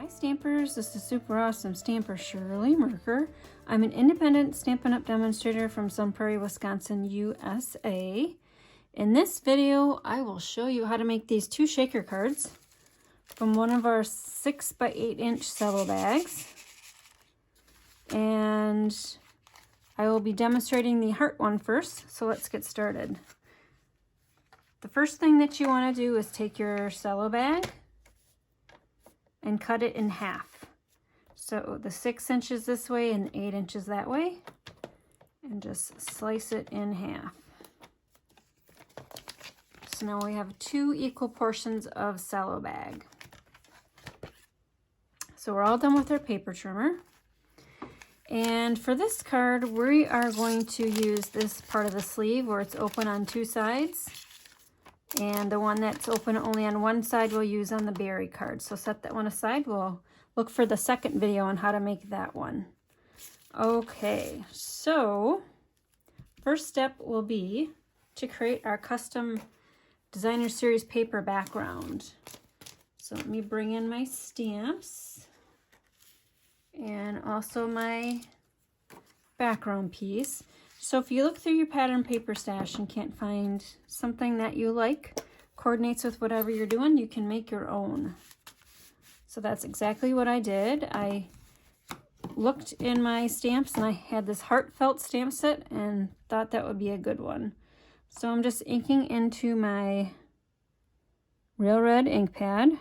Hi Stampers, this is super awesome stamper Shirley Merker. I'm an independent Stampin' Up! Demonstrator from Sun Prairie, Wisconsin, USA. In this video, I will show you how to make these two shaker cards from one of our 6 by 8 inch cello bags. And I will be demonstrating the heart one first, so let's get started. The first thing that you want to do is take your cello bag and cut it in half. So the 6 inches this way and 8 inches that way, and just slice it in half. So now we have 2 equal portions of cello bag. So we're all done with our paper trimmer. And for this card, we are going to use this part of the sleeve where it's open on 2 sides. And the one that's open only on one side we'll use on the berry card. So set that one aside. We'll look for the second video on how to make that one. Okay, so first step will be to create our custom designer series paper background. So let me bring in my stamps and also my background piece. So if you look through your pattern paper stash and can't find something that you like, coordinates with whatever you're doing, you can make your own. So that's exactly what I did. I looked in my stamps and I had this Heartfelt stamp set and thought that would be a good one. So I'm just inking into my Real Red ink pad,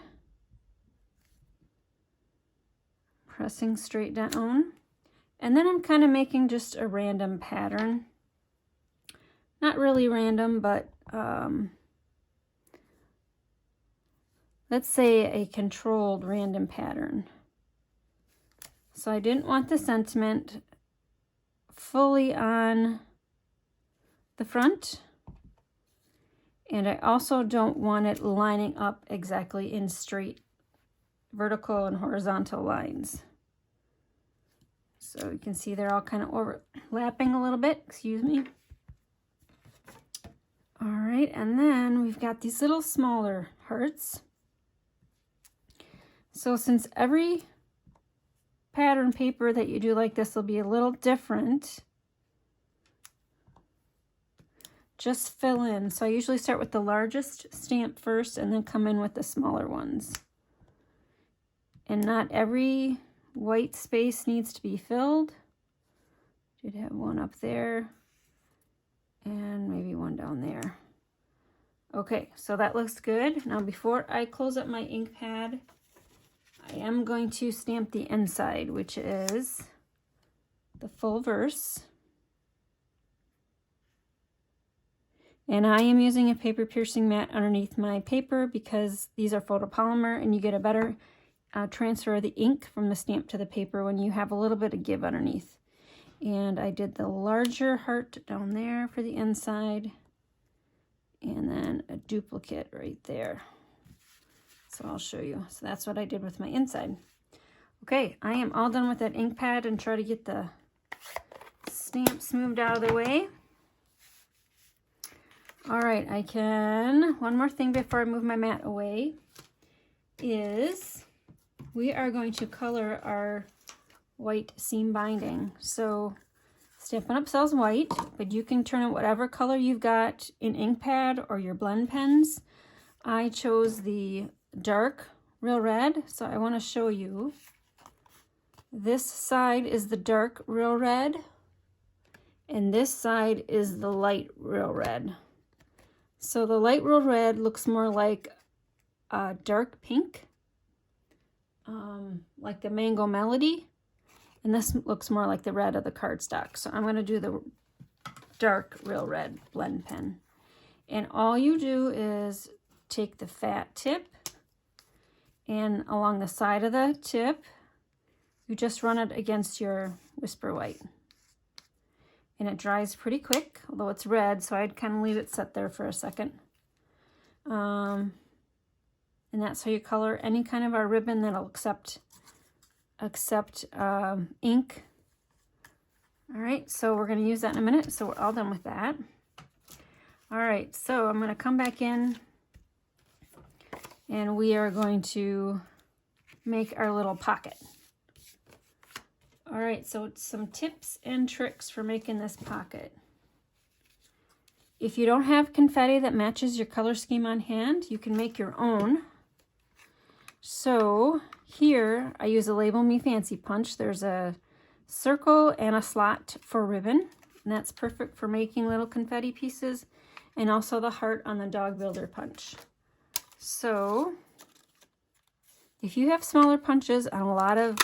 pressing straight down. And then I'm kind of making just a random pattern. Not really random, but let's say a controlled random pattern. So I didn't want the sentiment fully on the front. And I also don't want it lining up exactly in straight vertical and horizontal lines. So you can see they're all kind of overlapping a little bit, excuse me. All right, and then we've got these little smaller hearts. So since every pattern paper that you do like this will be a little different, just fill in. So I usually start with the largest stamp first and then come in with the smaller ones. And not every white space needs to be filled. Did have one up there and maybe one down there. Okay, so that looks good. Now before I close up my ink pad, I am going to stamp the inside, which is the full verse. And I am using a paper piercing mat underneath my paper because these are photopolymer and you get a better transfer of the ink from the stamp to the paper when you have a little bit of give underneath. And I did the larger heart down there for the inside and then a duplicate right there. So I'll show you. So that's what I did with my inside. Okay, I am all done with that ink pad and try to get the stamps moved out of the way. All right, one more thing before I move my mat away is we are going to color our white seam binding. So Stampin' Up! Sells white, but you can turn it whatever color you've got in ink pad or your blend pens. I chose the dark Real Red, so I want to show you. This side is the dark Real Red, and this side is the light Real Red. So the light Real Red looks more like a dark pink, like the Mango Melody, and this looks more like the red of the cardstock. So I'm going to do the dark Real Red blend pen. And all you do is take the fat tip, and along the side of the tip, you just run it against your Whisper White. And it dries pretty quick, although it's red, so I'd kind of leave it set there for a second. And that's how you color any kind of our ribbon that'll accept ink. All right, so we're going to use that in a minute, so we're all done with that. All right, so I'm going to come back in and we are going to make our little pocket. All right, so some tips and tricks for making this pocket. If you don't have confetti that matches your color scheme on hand, you can make your own. So here I use a Label Me Fancy punch. There's a circle and a slot for ribbon, and that's perfect for making little confetti pieces, and also the heart on the Dog Builder punch. So if you have smaller punches on a lot of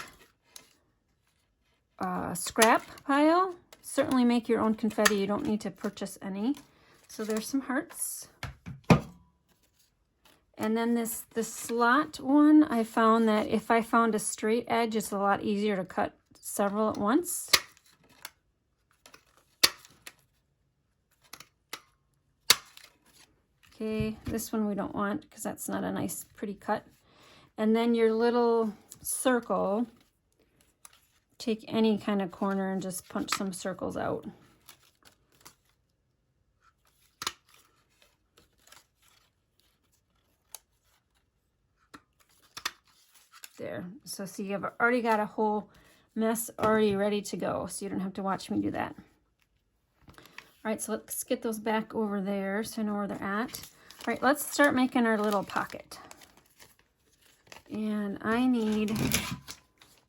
scrap pile, certainly make your own confetti. You don't need to purchase any. So there's some hearts. And then this slot one, I found that if I found a straight edge, it's a lot easier to cut several at once. Okay, this one we don't want because that's not a nice pretty cut. And then your little circle, take any kind of corner and just punch some circles out. There. So see, you've already got a whole mess already ready to go, so you don't have to watch me do that. All right, so let's get those back over there so I know where they're at. All right, let's start making our little pocket. And I need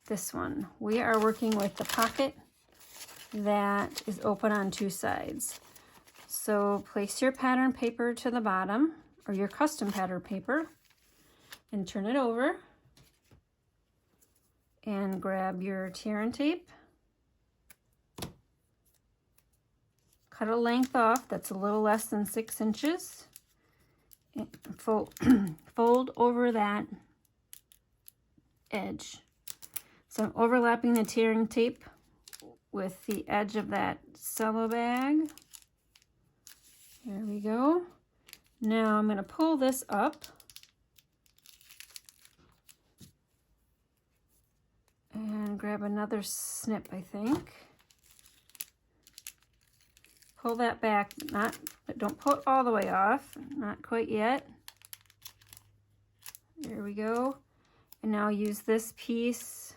this one. We are working with the pocket that is open on two sides. So place your pattern paper to the bottom, or your custom pattern paper, and turn it over. And grab your tear and tape. Cut a length off that's a little less than 6 inches. And fold over that edge. So I'm overlapping the tearing tape with the edge of that cello bag. There we go. Now I'm going to pull this up. And grab another snip, I think. Pull that back, but don't pull it all the way off. Not quite yet. There we go. And now use this piece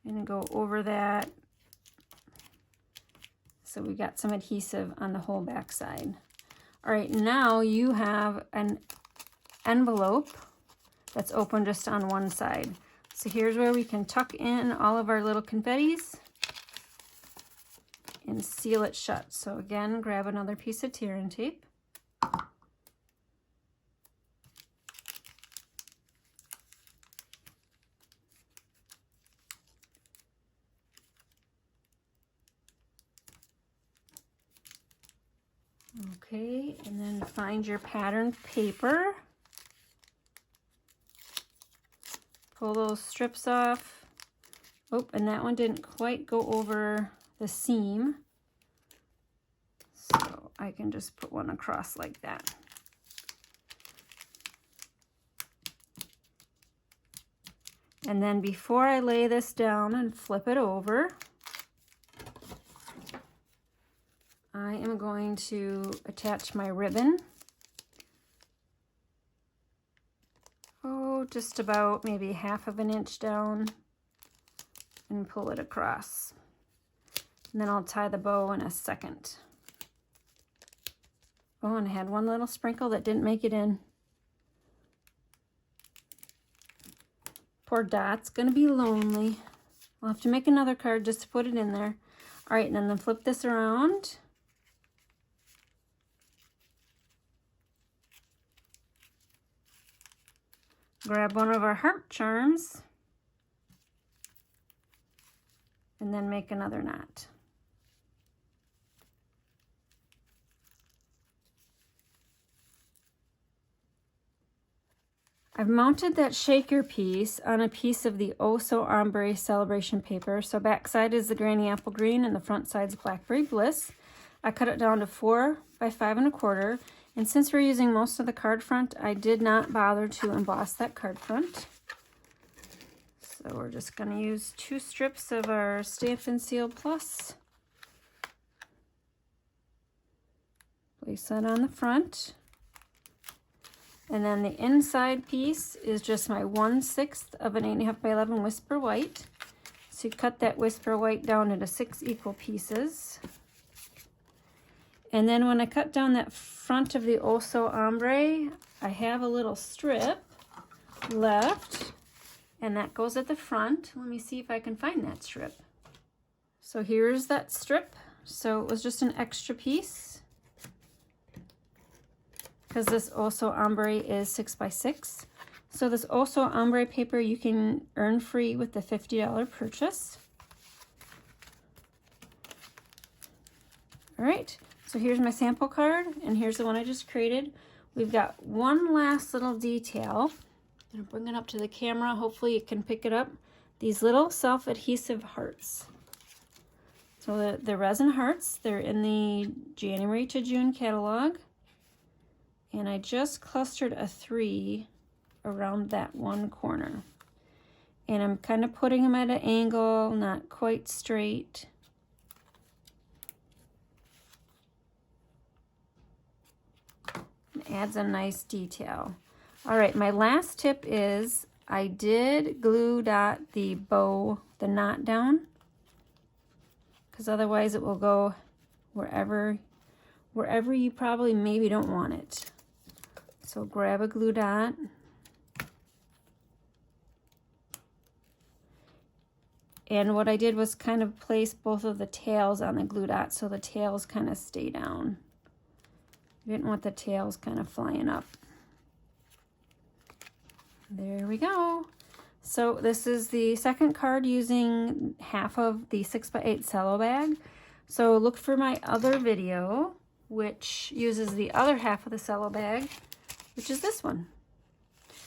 and go over that. So we got some adhesive on the whole back side. All right, now you have an envelope that's open just on one side. So here's where we can tuck in all of our little confettis and seal it shut. So again, grab another piece of tear and tape. Okay, and then find your pattern paper. Pull those strips off. Oh, and that one didn't quite go over the seam. So I can just put one across like that. And then before I lay this down and flip it over, I am going to attach my ribbon. Oh, just about maybe 1/2 inch down and pull it across. And then I'll tie the bow in a second. Oh, and I had one little sprinkle that didn't make it in. Poor Dot's gonna be lonely. I'll have to make another card just to put it in there. All right, and then flip this around. Grab one of our heart charms and then make another knot. I've mounted that shaker piece on a piece of the Oh So Ombre celebration paper. So back side is the Granny Apple Green and the front side's Blackberry Bliss. I cut it down to 4 by 5 1/4. And since we're using most of the card front, I did not bother to emboss that card front. So we're just going to use 2 strips of our Stamp and Seal Plus. Place that on the front. And then the inside piece is just my 1/6 of an 8.5 by 11 Whisper White. So you cut that Whisper White down into 6 equal pieces. And then when I cut down that front of the Oso Ombre, I have a little strip left, and that goes at the front. Let me see if I can find that strip. So here's that strip. So it was just an extra piece, because this Oso Ombre is 6 by 6. So this Oso Ombre paper you can earn free with the $50 purchase. All right, so here's my sample card, and here's the one I just created. We've got one last little detail. I'm gonna bring it up to the camera. Hopefully you can pick it up. These little self-adhesive hearts. So the Resin Hearts, they're in the January to June catalog. And I just clustered a 3 around that one corner. And I'm kind of putting them at an angle, not quite straight. It adds a nice detail. All right, my last tip is I did glue dot the bow, the knot down, because otherwise it will go wherever you probably maybe don't want it. So grab a glue dot. And what I did was kind of place both of the tails on the glue dot so the tails kind of stay down. I didn't want the tails kind of flying up. There we go. So this is the second card using half of the 6x8 cello bag. So look for my other video, which uses the other half of the cello bag, which is this one.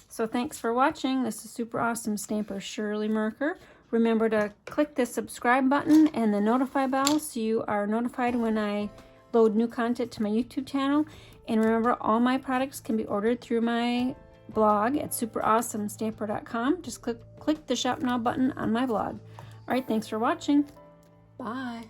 So thanks for watching. This is Super Awesome Stamper Shirley Merker. Remember to click the subscribe button and the notify bell so you are notified when I load new content to my YouTube channel. And remember, all my products can be ordered through my blog at superawesomestamper.com. Just click the shop now button on my blog. All right, thanks for watching. Bye.